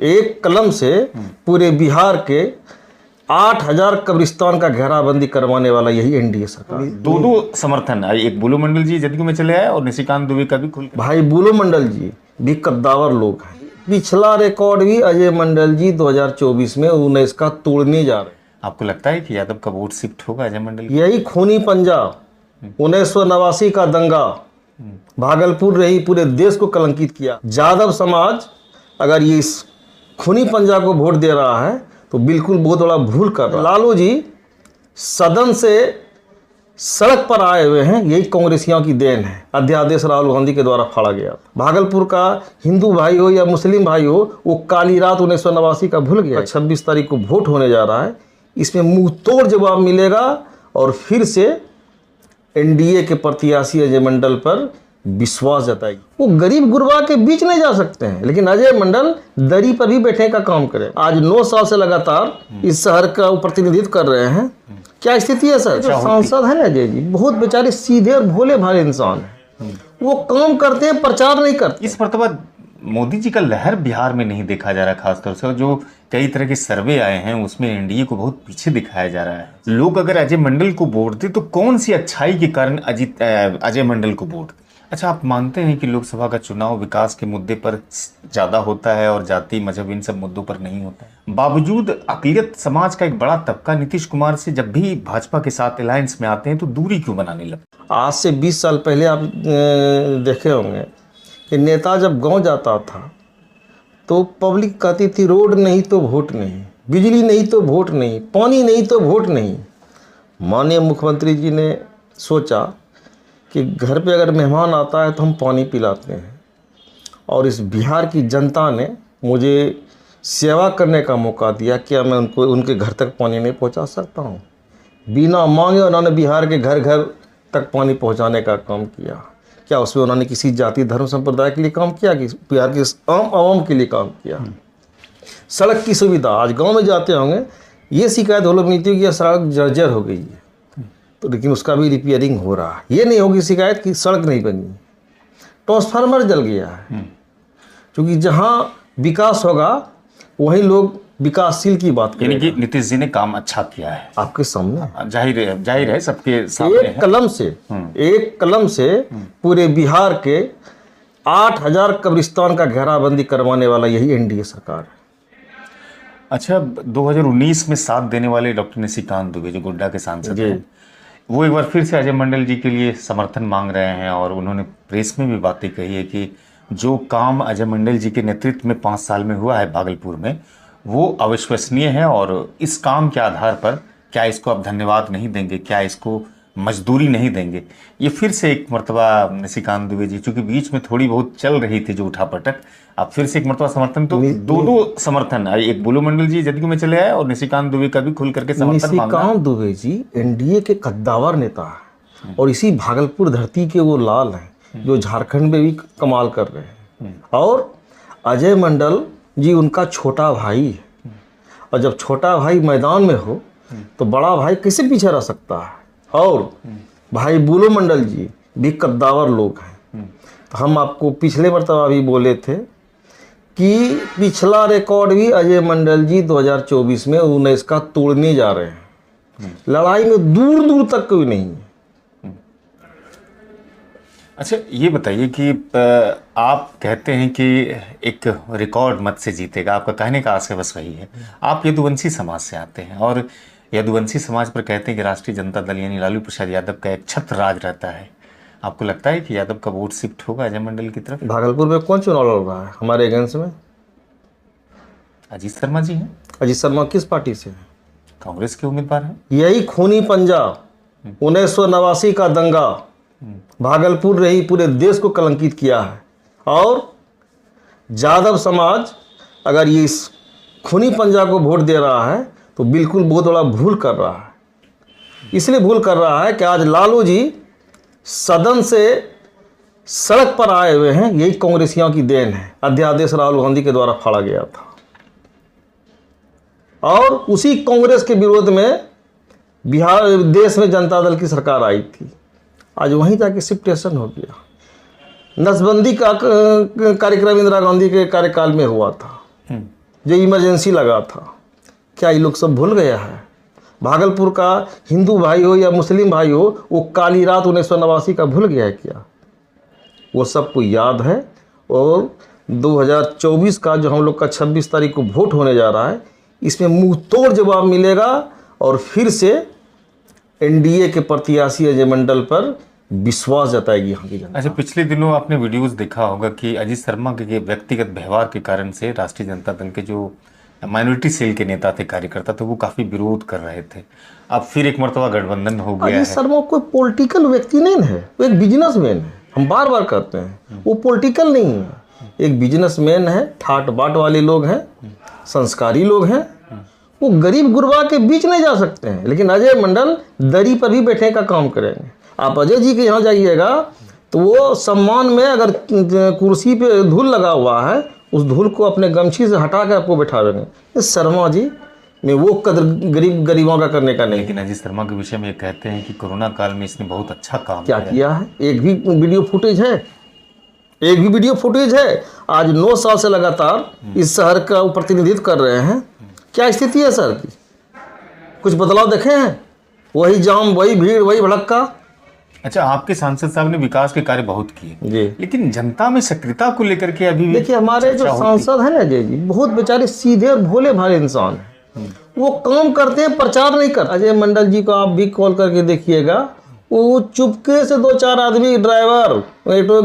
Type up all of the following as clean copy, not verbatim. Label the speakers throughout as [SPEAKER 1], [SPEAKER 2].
[SPEAKER 1] एक कलम से पूरे बिहार के 8,000 कब्रिस्तान का घेराबंदी करवाने वाला यही एनडीए सरकार।
[SPEAKER 2] दो समर्थन है, एक बुलो मंडल जी जदयू में चले आए और निशिकांत दुबे का भी खुल।
[SPEAKER 1] भाई बुलो मंडल जी भी कद्दावर लोग हैं। पिछला रिकॉर्ड भी अजय मंडल जी 2024 में 19 का तोड़ने जा रहे हैं।
[SPEAKER 2] आपको लगता है कि यादव का वोट शिफ्ट होगा अजय मंडल?
[SPEAKER 1] यही खूनी पंजाब 1989 का दंगा भागलपुर रही पूरे देश को कलंकित किया। यादव समाज अगर ये इस खूनी पंजाब को वोट दे रहा है तो बिल्कुल बहुत बड़ा भूल कर रहा है। लालू जी सदन से सड़क पर आए हुए हैं, यही कांग्रेसियों की देन है। अध्यादेश राहुल गांधी के द्वारा फाड़ा गया। भागलपुर का हिंदू भाई हो या मुस्लिम भाई हो, वो काली रात 1989 का भूल गया। 26 तारीख को वोट होने जा रहा है, इसमें मुंह तोड़ जवाब मिलेगा और फिर से एनडीए के प्रत्याशी अजय मंडल पर विश्वास जताएगी। वो गरीब गुरबा के बीच नहीं जा सकते हैं, लेकिन अजय मंडल दरी पर भी बैठने का काम करे। आज 9 साल से लगातार इस शहर का प्रतिनिधित्व कर रहे हैं। क्या स्थिति है सर? जो सांसद है ना अजय जी, बहुत बेचारे सीधे और भोले भाले इंसान है। वो काम करते हैं, प्रचार नहीं करते।
[SPEAKER 2] इस मरतबा मोदी जी का लहर बिहार में नहीं देखा जा रहा, खासतौर से जो कई तरह के सर्वे आए हैं उसमें एनडीए को बहुत पीछे दिखाया जा रहा है। लोग अगर अजय मंडल को वोट दे तो कौन सी अच्छाई के कारण अजय मंडल को वोट दे? अच्छा, आप मानते हैं कि लोकसभा का चुनाव विकास के मुद्दे पर ज्यादा होता है और जाति मजहब इन सब मुद्दों पर नहीं होता है? बावजूद अकलियत समाज का एक बड़ा तबका नीतीश कुमार से जब भी भाजपा के साथ अलायंस में आते हैं तो दूरी क्यों बनाने लगते?
[SPEAKER 1] आज से 20 साल पहले आप देखे होंगे कि नेता जब गांव जाता था तो पब्लिक कहती थी रोड नहीं तो वोट नहीं, बिजली नहीं तो वोट नहीं, पानी नहीं तो वोट नहीं। माननीय मुख्यमंत्री जी ने सोचा कि घर पे अगर मेहमान आता है तो हम पानी पिलाते हैं, और इस बिहार की जनता ने मुझे सेवा करने का मौका दिया। क्या मैं उनको उनके घर तक पानी नहीं पहुंचा सकता हूं? बिना मांगे उन्होंने बिहार के घर घर तक पानी पहुंचाने का काम किया। क्या उसमें उन्होंने किसी जाति धर्म संप्रदाय के लिए काम किया कि बिहार के आम आवाम के लिए काम किया? सड़क की सुविधा, आज गांव में जाते होंगे ये शिकायत वो लोग मिलती है कि सड़क जर्जर हो गई है, तो लेकिन उसका भी रिपेयरिंग हो रहा है। ये नहीं होगी शिकायत कि सड़क नहीं बनी, ट्रांसफार्मर जल गया है। क्योंकि जहाँ विकास होगा वहीं लोग विकासशील की बात करेंगे।
[SPEAKER 2] यानी कि नीतीश जी ने काम अच्छा किया है
[SPEAKER 1] आपके सामने,
[SPEAKER 2] जाहिर है सबके सामने
[SPEAKER 1] एक कलम से पूरे बिहार के 8,000 कब्रिस्तान का घेराबंदी करवाने वाला यही एनडीए सरकार है।
[SPEAKER 2] अच्छा, 2019 में साथ देने वाले डॉक्टर निशिकांत दुबे जो गोड्डा के सांसद हैं, वो एक बार फिर से अजय मंडल जी के लिए समर्थन मांग रहे हैं और उन्होंने प्रेस में भी बातें कही है कि जो काम अजय मंडल जी के नेतृत्व में 5 साल में हुआ है भागलपुर में वो अविश्वसनीय है, और इस काम के आधार पर क्या इसको आप धन्यवाद नहीं देंगे, क्या इसको मजदूरी नहीं देंगे? ये फिर से एक मरतबा निशिकांत दुबे जी, चूंकि बीच में थोड़ी बहुत चल रही थी जो उठापटक, अब फिर से एक मरतबा समर्थन, तो दो समर्थन है, एक बुलो मंडल जी जदयू में चले आए और निशिकांत दुबे का भी खुल करके समर्थन मांगा।
[SPEAKER 1] निशिकांत दुबे जी एनडीए के कद्दावर नेता है और इसी भागलपुर धरती के वो लाल हैं जो झारखंड में भी कमाल कर रहे हैं। और अजय मंडल जी उनका छोटा भाई है, और जब छोटा भाई मैदान में हो तो बड़ा भाई कैसे पीछे रह सकता है? और भाई बुलो मंडल जी भी कद्दावर लोग हैं। तो हम आपको पिछले मरतबा भी बोले थे कि पिछला रिकॉर्ड भी अजय मंडल जी 2024 में 19 का तोड़ने जा रहे हैं। लड़ाई में दूर दूर तक कोई नहीं है।
[SPEAKER 2] अच्छा, ये बताइए कि आप कहते हैं कि एक रिकॉर्ड मत से जीतेगा, आपका कहने का आशय बस वही है। आप यदुवंशी समाज से आते हैं और यदुवंशी समाज पर कहते हैं कि राष्ट्रीय जनता दल यानी लालू प्रसाद यादव का एक छत्र राज रहता है। आपको लगता है कि यादव का वोट शिफ्ट होगा अजय मंडल की तरफ?
[SPEAKER 1] भागलपुर में कौन चुनाव लड़ रहा है हमारे अगेंस्ट में?
[SPEAKER 2] अजीत शर्मा जी हैं।
[SPEAKER 1] अजीत शर्मा किस पार्टी से है?
[SPEAKER 2] कांग्रेस के उम्मीदवार हैं।
[SPEAKER 1] यही खूनी पंजाब 1989 का दंगा भागलपुर रही पूरे देश को कलंकित किया है। और यादव समाज अगर ये इस खूनी पंजाब को वोट दे रहा है तो बिल्कुल बहुत बड़ा भूल कर रहा है। इसलिए भूल कर रहा है कि आज लालू जी सदन से सड़क पर आए हुए हैं, यही कांग्रेसियों की देन है। अध्यादेश राहुल गांधी के द्वारा फाड़ा गया था और उसी कांग्रेस के विरोध में बिहार देश में जनता दल की सरकार आई थी। आज वहीं जाके शिफ्टेशन हो गया। नसबंदी का कार्यक्रम इंदिरा गांधी के कार्यकाल में हुआ था। जो इमरजेंसी लगा था, क्या ये लोग सब भूल गया है? भागलपुर का हिंदू भाई हो या मुस्लिम भाई हो, वो काली रात 1989 का भूल गया है क्या? वो सबको याद है। और 2024 का जो हम लोग का 26 तारीख को वोट होने जा रहा है, इसमें मुंह तोड़ जवाब मिलेगा और फिर से एनडीए के प्रत्याशी अजय मंडल पर विश्वास जताएगी यहाँ की जनता।
[SPEAKER 2] अच्छा, पिछले दिनों आपने वीडियोस देखा होगा कि अजीत शर्मा के व्यक्तिगत व्यवहार के कारण से राष्ट्रीय जनता दल के जो माइनॉरिटी सेल के नेता थे, कार्यकर्ता थे, वो काफी विरोध कर रहे थे। अब फिर एक मर्तबा गठबंधन हो गया है।
[SPEAKER 1] अजीत शर्मा कोई पॉलिटिकल व्यक्ति नहीं है, वो एक बिजनेसमैन है। हम बार बार कहते हैं वो पॉलिटिकल नहीं है, एक बिजनेसमैन है। ठाट बाट वाले लोग हैं, संस्कारी लोग हैं। वो गरीब गुरबा के बीच नहीं जा सकते हैं, लेकिन अजय मंडल दरी पर भी बैठने का काम करेंगे। आप अजय जी के यहाँ जाइएगा तो वो सम्मान में अगर कुर्सी पे धूल लगा हुआ है, उस धूल को अपने गमछी से हटा कर आपको बैठा देंगे। इस शर्मा जी में वो कदर गरीबों का करने का नहीं।
[SPEAKER 2] लेकिन अजीत शर्मा के विषय में ये कहते हैं कि कोरोना काल में इसने बहुत अच्छा काम
[SPEAKER 1] क्या किया है? एक भी वीडियो फुटेज है? एक भी वीडियो फुटेज है? आज 9 साल से लगातार इस शहर का प्रतिनिधित्व कर रहे हैं। क्या स्थिति है सर की? कुछ बदलाव देखे हैं? वही जाम, वही भीड़, वही भड़क्का।
[SPEAKER 2] अच्छा, आपके सांसद साहब ने विकास के कार्य बहुत किए
[SPEAKER 1] जी,
[SPEAKER 2] लेकिन जनता में सक्रियता को लेकर के अभी भी
[SPEAKER 1] देखिए हमारे जो सांसद हैं ना अजय जी, बहुत बेचारे सीधे और भोले भाले इंसान हैं। वो काम करते हैं, प्रचार नहीं कर। अजय मंडल जी को आप भी कॉल करके देखिएगा, वो चुपके से 2-4 आदमी ड्राइवर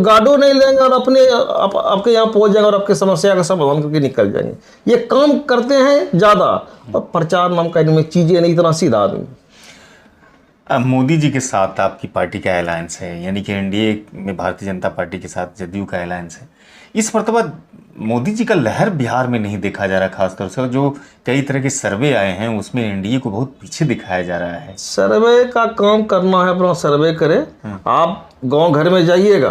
[SPEAKER 1] गाड़ो नहीं लेंगे और अपने आपके यहाँ पहुंच जाएंगे और आपके समस्या का समाधान करके निकल जाएंगे। ये काम करते हैं ज़्यादा, और प्रचार नाम का इनमें चीज़ें नहीं, इतना सीधा आदमी।
[SPEAKER 2] अब मोदी जी के साथ आपकी पार्टी का अलायंस है, यानी कि एनडीए में भारतीय जनता पार्टी के साथ जदयू का अलायंस है। इस मरतबा मोदी जी का लहर बिहार में नहीं देखा जा रहा, खासतौर से जो कई तरह के सर्वे आए हैं उसमें एनडीए को बहुत पीछे दिखाया जा रहा है।
[SPEAKER 1] सर्वे का काम करना है, अपना सर्वे करें। आप गांव घर में जाइएगा,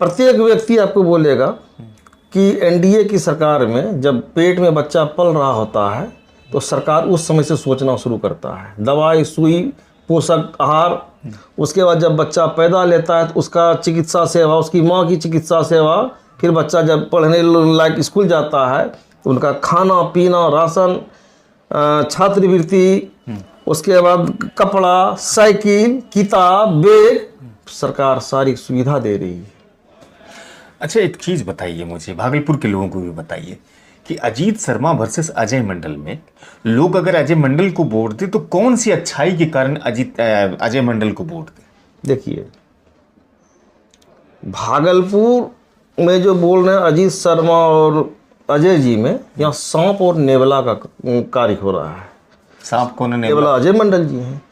[SPEAKER 1] प्रत्येक व्यक्ति आपको बोलेगा कि एनडीए की सरकार में जब पेट में बच्चा पल रहा होता है तो सरकार उस समय से सोचना शुरू करता है, दवाई, सुई, पोषक आहार। उसके बाद जब बच्चा पैदा लेता है तो उसका चिकित्सा सेवा, उसकी माँ की चिकित्सा सेवा, फिर बच्चा जब पढ़ने लायक स्कूल जाता है तो उनका खाना पीना, राशन, छात्रवृत्ति, उसके बाद कपड़ा, साइकिल, किताब, बैग, सरकार सारी सुविधा दे रही है।
[SPEAKER 2] अच्छा, एक चीज़ बताइए मुझे, भागलपुर के लोगों को भी बताइए कि अजीत शर्मा वर्सेस अजय मंडल में लोग अगर अजय मंडल को वोट दे तो कौन सी अच्छाई के कारण अजय मंडल को वोट दे? देखिए,
[SPEAKER 1] भागलपुर में जो बोल रहे हैं अजीत शर्मा और अजय जी में, यहाँ सांप और नेवला का कार्य हो रहा है।
[SPEAKER 2] सांप कौन है?
[SPEAKER 1] नेवला अजय मंडल जी हैं।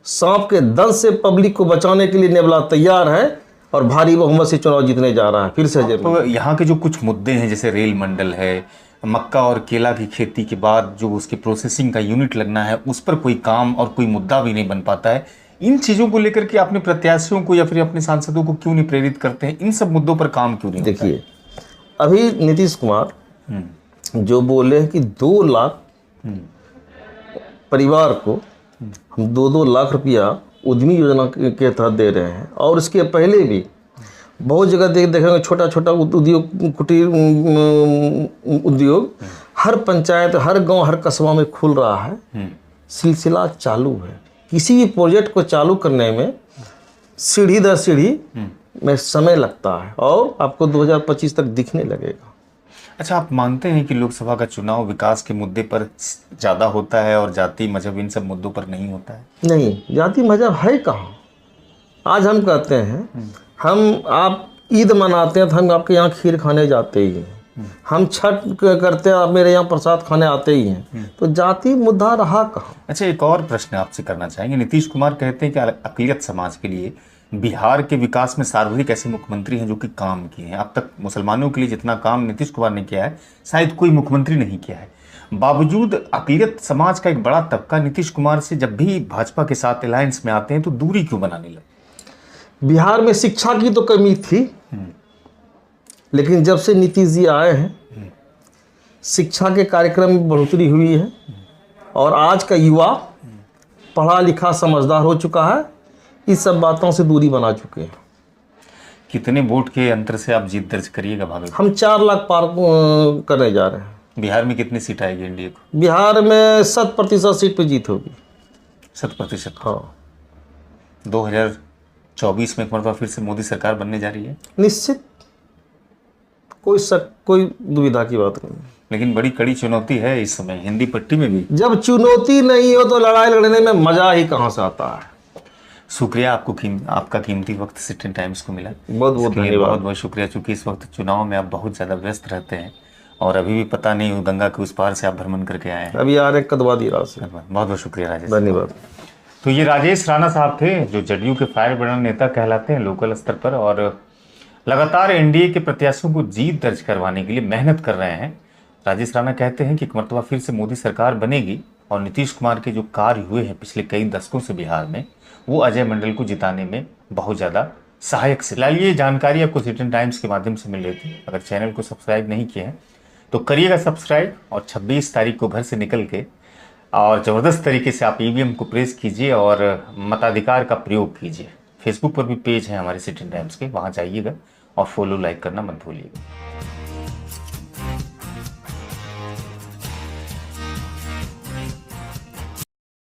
[SPEAKER 1] सांप के दंश से पब्लिक को बचाने के लिए नेवला तैयार है और भारी बहुमत से चुनाव जीतने जा रहा है फिर से।
[SPEAKER 2] तो यहाँ के जो कुछ मुद्दे हैं, जैसे रेल मंडल है, मक्का और केला की खेती के बाद जो उसके प्रोसेसिंग का यूनिट लगना है, उस पर कोई काम और कोई मुद्दा भी नहीं बन पाता है। इन चीज़ों को लेकर के अपने प्रत्याशियों को या फिर अपने सांसदों को क्यों नहीं प्रेरित करते हैं? इन सब मुद्दों पर काम क्यों नहीं?
[SPEAKER 1] देखिए, अभी नीतीश कुमार जो बोले हैं कि 2 लाख परिवार को हम 2-2 लाख रुपया उद्यमी योजना के तहत दे रहे हैं। और इसके पहले भी बहुत जगह देखेंगे छोटा छोटा उद्योग, कुटीर उद्योग हर पंचायत, हर गांव, हर कस्बा में खुल रहा है। सिलसिला चालू है। किसी भी प्रोजेक्ट को चालू करने में सीढ़ी दर सीढ़ी में समय लगता है और आपको 2025 तक दिखने लगेगा।
[SPEAKER 2] अच्छा, आप मानते हैं कि लोकसभा का चुनाव विकास के मुद्दे पर ज़्यादा होता है और जाति मजहब इन सब मुद्दों पर नहीं होता है?
[SPEAKER 1] नहीं, जाति मजहब है कहाँ। आज हम कहते हैं, हम आप ईद मनाते हैं तो हम आपके यहाँ खीर खाने जाते ही हैं, हम छठ करते हैं आप मेरे यहाँ प्रसाद खाने आते ही हैं, तो जाति मुद्दा रहा कहाँ।
[SPEAKER 2] अच्छा, एक और प्रश्न आपसे करना चाहेंगे। नीतीश कुमार कहते हैं कि अक़लियत समाज के लिए बिहार के विकास में सर्वाधिक ऐसे मुख्यमंत्री हैं जो कि काम किए हैं। अब तक मुसलमानों के लिए जितना काम नीतीश कुमार ने किया है शायद कोई मुख्यमंत्री नहीं किया है। बावजूद अक़लियत समाज का एक बड़ा तबका नीतीश कुमार से जब भी भाजपा के साथ अलायंस में आते हैं तो दूरी क्यों बनाने लगे?
[SPEAKER 1] बिहार में शिक्षा की तो कमी थी, लेकिन जब से नीतीश जी आए हैं शिक्षा के कार्यक्रम में बढ़ोतरी हुई है और आज का युवा पढ़ा लिखा समझदार हो चुका है। इस सब बातों से दूरी बना चुके हैं।
[SPEAKER 2] कितने वोट के अंतर से आप जीत दर्ज करिएगा भागलपुर?
[SPEAKER 1] हम 4 लाख पार करने जा रहे हैं।
[SPEAKER 2] बिहार में कितनी सीट आएगी एनडीए को?
[SPEAKER 1] बिहार में 100% सीट पे जीत होगी।
[SPEAKER 2] 100%?
[SPEAKER 1] हाँ।
[SPEAKER 2] 2024 में एक मरतबा फिर से मोदी सरकार बनने जा रही है?
[SPEAKER 1] निश्चित, कोई दुविधा की बात नहीं।
[SPEAKER 2] लेकिन बड़ी कड़ी चुनौती है इस समय हिंदी पट्टी में भी।
[SPEAKER 1] जब चुनौती नहीं हो तो लड़ाई लड़ने में मजा ही कहाँ से आता है।
[SPEAKER 2] शुक्रिया आपका कीमती वक्त सिटी टाइम्स को मिला।
[SPEAKER 1] बहुत बहुत धन्यवाद।
[SPEAKER 2] बहुत बहुत शुक्रिया, चूंकि इस वक्त चुनाव में आप बहुत ज़्यादा व्यस्त रहते हैं और अभी भी पता नहीं गंगा के उस पार से आप भ्रमण करके आए हैं।
[SPEAKER 1] अभी आ रहे कदवादी रात से।
[SPEAKER 2] बहुत बहुत शुक्रिया राजेश।
[SPEAKER 1] धन्यवाद।
[SPEAKER 2] तो ये राजेश राणा साहब थे जो जदयू के फायर ब्रांड नेता कहलाते हैं लोकल स्तर पर, और लगातार एनडीए के प्रत्याशियों को जीत दर्ज करवाने के लिए मेहनत कर रहे हैं। राजेश राणा कहते हैं कि एक मरतबा फिर से मोदी सरकार बनेगी और नीतीश कुमार के जो कार्य हुए हैं पिछले कई दशकों से बिहार में, वो अजय मंडल को जिताने में बहुत ज़्यादा सहायक से। फिलहाल ये जानकारी आपको सिटी टाइम्स के माध्यम से मिल रही थी। अगर चैनल को सब्सक्राइब नहीं किए हैं तो करिएगा सब्सक्राइब, और 26 तारीख को घर से निकल के और ज़बरदस्त तरीके से आप ईवीएम को प्रेस कीजिए और मताधिकार का प्रयोग कीजिए। फेसबुक पर भी पेज है हमारे सिटी टाइम्स के, वहाँ जाइएगा और फॉलो लाइक करना मत भूलिएगा।